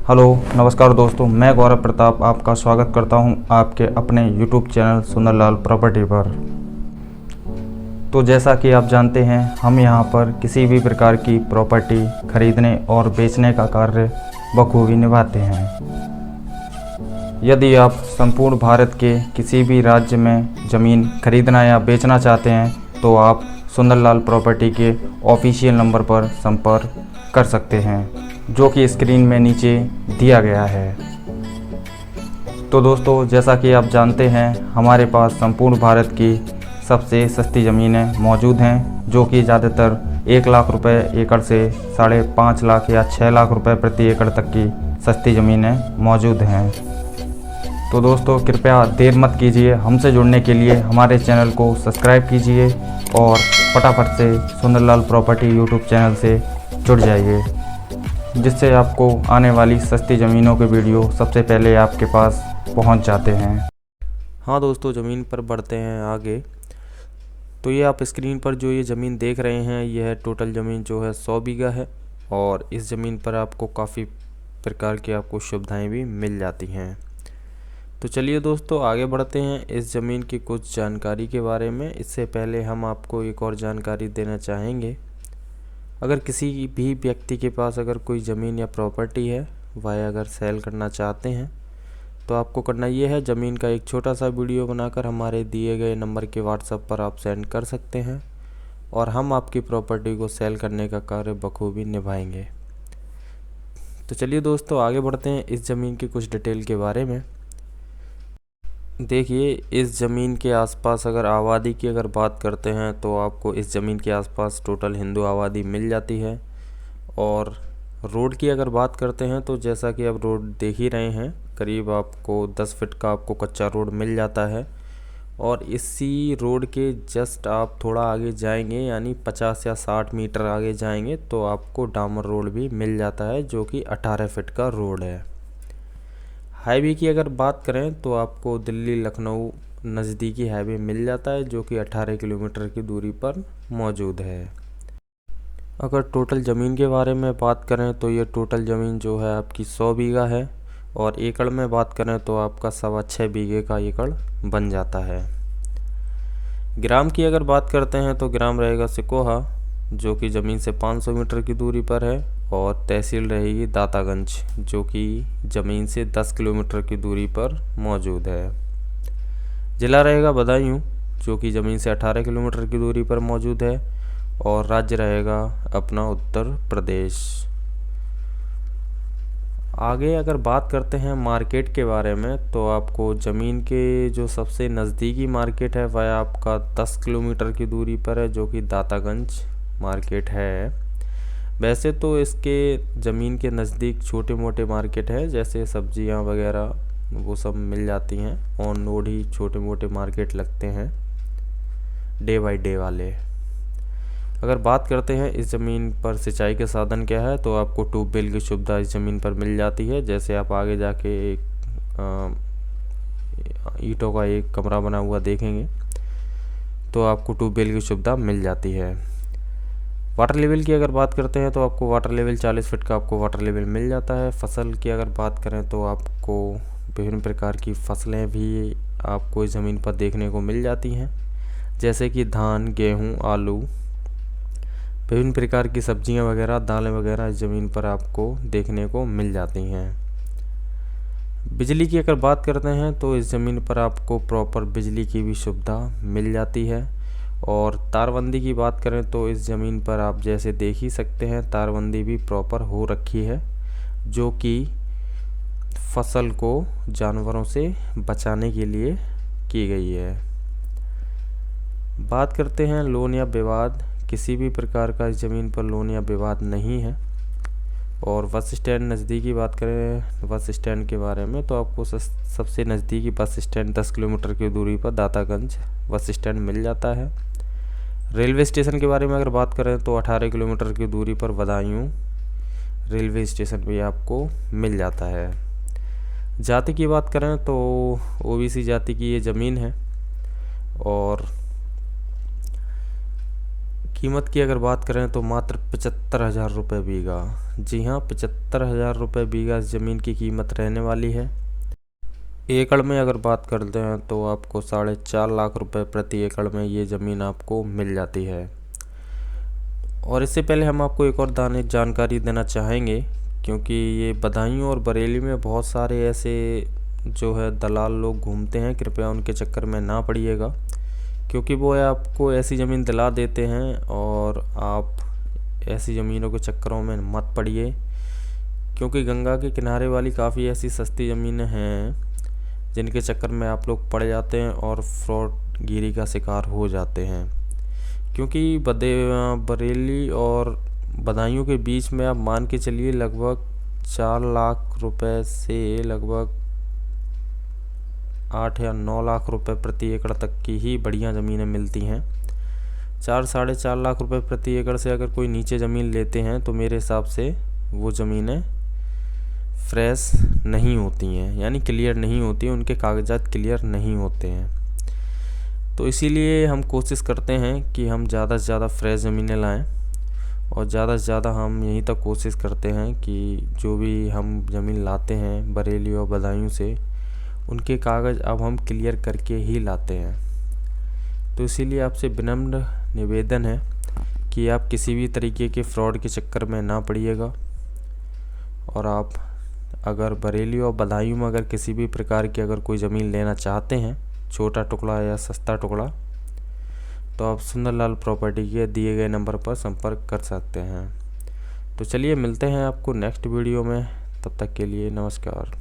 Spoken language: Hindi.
हेलो नमस्कार दोस्तों, मैं गौरव प्रताप आपका स्वागत करता हूं आपके अपने यूट्यूब चैनल सुंदरलाल प्रॉपर्टी पर। तो जैसा कि आप जानते हैं, हम यहां पर किसी भी प्रकार की प्रॉपर्टी खरीदने और बेचने का कार्य बखूबी निभाते हैं। यदि आप संपूर्ण भारत के किसी भी राज्य में ज़मीन खरीदना या बेचना चाहते हैं तो आप सुंदरलाल प्रॉपर्टी के ऑफिशियल नंबर पर संपर्क कर सकते हैं, जो कि स्क्रीन में नीचे दिया गया है। तो दोस्तों, जैसा कि आप जानते हैं, हमारे पास संपूर्ण भारत की सबसे सस्ती ज़मीनें मौजूद हैं, जो कि ज़्यादातर 1 लाख रुपए एकड़ से 5.5 लाख या 6 लाख रुपए प्रति एकड़ तक की सस्ती ज़मीनें मौजूद हैं। तो दोस्तों, कृपया देर मत कीजिए, हमसे जुड़ने के लिए हमारे चैनल को सब्सक्राइब कीजिए और फटाफट से सुंदरलाल प्रॉपर्टी यूट्यूब चैनल से जुड़ जाइए, जिससे आपको आने वाली सस्ती ज़मीनों के वीडियो सबसे पहले आपके पास पहुंच जाते हैं। हाँ दोस्तों, ज़मीन पर बढ़ते हैं आगे। तो ये आप स्क्रीन पर जो ये ज़मीन देख रहे हैं, यह टोटल ज़मीन जो है 100 बीघा है और इस ज़मीन पर आपको काफ़ी प्रकार की आपको सुविधाएं भी मिल जाती हैं। तो चलिए दोस्तों, आगे बढ़ते हैं इस ज़मीन की कुछ जानकारी के बारे में। इससे पहले हम आपको एक और जानकारी देना चाहेंगे। अगर किसी भी व्यक्ति के पास अगर कोई ज़मीन या प्रॉपर्टी है, वह अगर सेल करना चाहते हैं, तो आपको करना ये है, ज़मीन का एक छोटा सा वीडियो बनाकर हमारे दिए गए नंबर के व्हाट्सएप पर आप सेंड कर सकते हैं और हम आपकी प्रॉपर्टी को सेल करने का कार्य बखूबी निभाएंगे। तो चलिए दोस्तों, आगे बढ़ते हैं इस ज़मीन की कुछ डिटेल के बारे में। देखिए, इस ज़मीन के आसपास अगर आबादी की अगर बात करते हैं तो आपको इस ज़मीन के आसपास टोटल हिंदू आबादी मिल जाती है। और रोड की अगर बात करते हैं तो जैसा कि आप रोड देख ही रहे हैं, करीब आपको 10 फीट का आपको कच्चा रोड मिल जाता है। और इसी रोड के जस्ट आप थोड़ा आगे जाएंगे, यानी 50 या 60 मीटर आगे जाएंगे तो आपको डामर रोड भी मिल जाता है, जो कि 18 फीट का रोड है। हाईवे की अगर बात करें तो आपको दिल्ली लखनऊ नज़दीकी हाईवे मिल जाता है, जो कि 18 किलोमीटर की दूरी पर मौजूद है। अगर टोटल ज़मीन के बारे में बात करें तो ये टोटल ज़मीन जो है आपकी 100 बीघा है और एकड़ में बात करें तो आपका 6.25 बीघे का एकड़ बन जाता है। ग्राम की अगर बात करते हैं तो ग्राम रहेगा सिकोहा, जो कि ज़मीन से 500 मीटर की दूरी पर है, और तहसील रहेगी दातागंज, जो कि ज़मीन से 10 किलोमीटर की दूरी पर मौजूद है। ज़िला रहेगा बदायूं, जो कि ज़मीन से 18 किलोमीटर की दूरी पर मौजूद है, और राज्य रहेगा अपना उत्तर प्रदेश। आगे अगर बात करते हैं मार्केट के बारे में तो आपको ज़मीन के जो सबसे नज़दीकी मार्केट है वह आपका 10 किलोमीटर की दूरी पर है, जो कि दातागंज मार्केट है। वैसे तो इसके ज़मीन के नज़दीक छोटे मोटे मार्केट हैं, जैसे सब्जियां वगैरह वो सब मिल जाती हैं। ऑन रोड ही छोटे मोटे मार्केट लगते हैं, डे बाय डे वाले। अगर बात करते हैं इस ज़मीन पर सिंचाई के साधन क्या है, तो आपको ट्यूबवेल की सुविधा इस ज़मीन पर मिल जाती है। जैसे आप आगे जाके एक ईंटों का एक कमरा बना हुआ देखेंगे तो आपको ट्यूबवेल की सुविधा मिल जाती है। वाटर लेवल की अगर बात करते हैं तो आपको वाटर लेवल 40 फीट का आपको वाटर लेवल मिल जाता है। फसल की अगर बात करें तो आपको विभिन्न प्रकार की फसलें भी आपको इस ज़मीन पर देखने को मिल जाती हैं, जैसे कि धान, गेहूं, आलू, विभिन्न प्रकार की सब्जियां वगैरह, दालें वगैरह इस ज़मीन पर आपको देखने को मिल जाती हैं। बिजली की अगर बात करते हैं तो इस ज़मीन पर आपको प्रॉपर बिजली की भी सुविधा मिल जाती है। और तारबंदी की बात करें तो इस ज़मीन पर आप जैसे देख ही सकते हैं, तारबंदी भी प्रॉपर हो रखी है, जो कि फसल को जानवरों से बचाने के लिए की गई है। बात करते हैं लोन या विवाद, किसी भी प्रकार का इस ज़मीन पर लोन या विवाद नहीं है। और बस स्टैंड नज़दीकी बात करें बस स्टैंड के बारे में, तो आपको सबसे नज़दीकी बस स्टैंड 10 किलोमीटर की दूरी पर दातागंज बस स्टैंड मिल जाता है। रेलवे स्टेशन के बारे में अगर बात करें तो 18 किलोमीटर की दूरी पर बदायूं रेलवे स्टेशन भी आपको मिल जाता है। जाति की बात करें तो ओबीसी जाति की ये ज़मीन है। और कीमत की अगर बात करें तो मात्र 75,000 रुपये बीघा, जी हाँ, 75,000 रुपये बीघा इस ज़मीन की कीमत रहने वाली है। एकड़ में अगर बात करते हैं तो आपको 4.5 लाख रुपए प्रति एकड़ में ये ज़मीन आपको मिल जाती है। और इससे पहले हम आपको एक और जानकारी देना चाहेंगे, क्योंकि ये बदायूं और बरेली में बहुत सारे ऐसे जो है दलाल लोग घूमते हैं, कृपया उनके चक्कर में ना पड़िएगा, क्योंकि वो आपको ऐसी ज़मीन दिला देते हैं और आप ऐसी ज़मीनों के चक्करों में मत पड़िए, क्योंकि गंगा के किनारे वाली काफ़ी ऐसी सस्ती ज़मीनें हैं जिनके चक्कर में आप लोग पड़ जाते हैं और फ्रॉडगिरी का शिकार हो जाते हैं। क्योंकि बरेली और बदायूं के बीच में आप मान के चलिए लगभग 4 लाख रुपए से लगभग 8 या 9 लाख रुपए प्रति एकड़ तक की ही बढ़िया ज़मीनें मिलती हैं। 4-4.5 लाख रुपए प्रति एकड़ से अगर कोई नीचे ज़मीन लेते हैं तो मेरे हिसाब से वो ज़मीनें फ्रेश नहीं होती हैं, यानी क्लियर नहीं होती, उनके कागजात क्लियर नहीं होते हैं। तो इसीलिए हम कोशिश करते हैं कि हम ज़्यादा से ज़्यादा फ्रेश ज़मीनें लाएं, और ज़्यादा से ज़्यादा हम यहीं तक कोशिश करते हैं कि जो भी हम ज़मीन लाते हैं बरेली और बदायूं से, उनके कागज़ अब हम क्लियर करके ही लाते हैं। तो इसीलिए आपसे विनम्र निवेदन है कि आप किसी भी तरीके के फ्रॉड के चक्कर में ना पड़िएगा, और आप अगर बरेली और बदायूं में अगर किसी भी प्रकार की अगर कोई ज़मीन लेना चाहते हैं, छोटा टुकड़ा या सस्ता टुकड़ा, तो आप सुंदरलाल प्रॉपर्टी के दिए गए नंबर पर संपर्क कर सकते हैं। तो चलिए मिलते हैं आपको नेक्स्ट वीडियो में, तब तक के लिए नमस्कार।